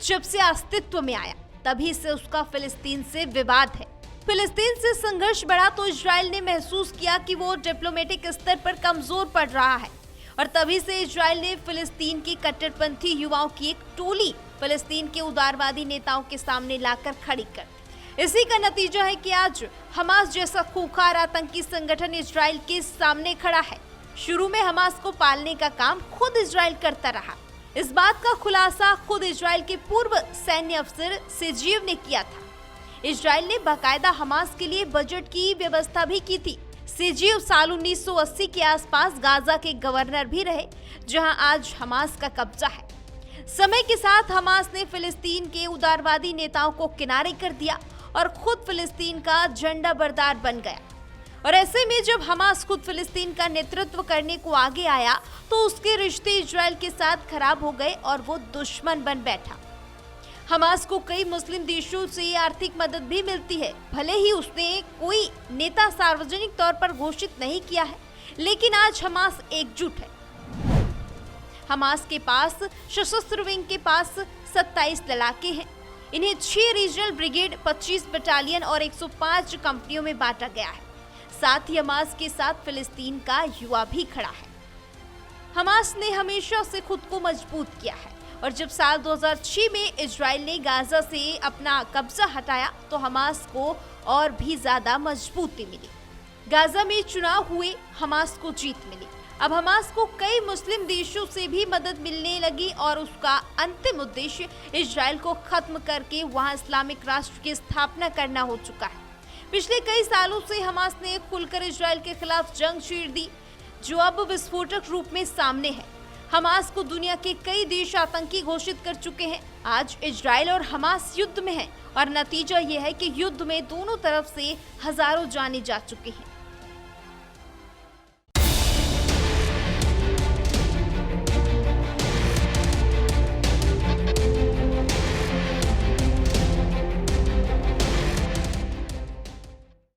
जब से अस्तित्व में आया तभी से उसका फिलिस्तीन से विवाद है। फिलिस्तीन से संघर्ष बढ़ा तो इजराइल ने महसूस किया कि वो डिप्लोमेटिक स्तर पर कमजोर पड़ रहा है और तभी से इजराइल ने फिलिस्तीन की कट्टरपंथी युवाओं की एक टोली फिलिस्तीन के उदारवादी नेताओं के सामने लाकर खड़ी कर दी। इसी का नतीजा है कि आज हमास जैसा खूंखार आतंकी संगठन इजराइल के सामने खड़ा है। शुरू में हमास को पालने का काम खुद इजराइल करता रहा। इस बात का खुलासा खुद इजराइल के पूर्व सैन्य अफसर सेजीव ने किया था। इजराइल ने बाकायदा हमास के लिए बजट की व्यवस्था भी की थी। सेजीव साल 1980 के आसपास गाजा के गवर्नर भी रहे, जहां आज हमास का कब्जा है। समय के साथ हमास ने फिलिस्तीन के उदारवादी नेताओं को किनारे कर दिया और खुद फिलिस्तीन का झंडा बरदार बन गया। और ऐसे में जब हमास खुद फिलिस्तीन का नेतृत्व करने को आगे आया तो उसके रिश्ते इजराइल के साथ खराब हो गए और वो दुश्मन बन बैठा। हमास को कई मुस्लिम देशों से आर्थिक मदद भी मिलती है। भले ही उसने कोई नेता सार्वजनिक तौर पर घोषित नहीं किया है, लेकिन आज हमास एकजुट है। हमास के पास सशस्त्र विंग के पास 27 लड़ाके हैं। इन्हें 6 रीजनल ब्रिगेड, 25 बटालियन और 105 कंपनियों में बांटा गया है। साथ ही हमास के साथ फिलिस्तीन का युवा भी खड़ा है। हमास ने हमेशा से खुद को मजबूत किया है और जब साल 2006 में इजराइल ने गाजा से अपना कब्जा हटाया तो हमास को और भी ज्यादा मजबूती मिली। गाजा में चुनाव हुए, हमास को जीत मिली। अब हमास को कई मुस्लिम देशों से भी मदद मिलने लगी और उसका अंतिम उद्देश्य इजराइल को खत्म करके वहां इस्लामिक राष्ट्र की स्थापना करना हो चुका है। पिछले कई सालों से हमास ने खुलकर इजराइल के खिलाफ जंग छेड़ दी, जो अब विस्फोटक रूप में सामने है। हमास को दुनिया के कई देश आतंकी घोषित कर चुके हैं। आज इजराइल और हमास युद्ध में हैं और नतीजा ये है कि युद्ध में दोनों तरफ से हजारों जानें जा चुकी हैं।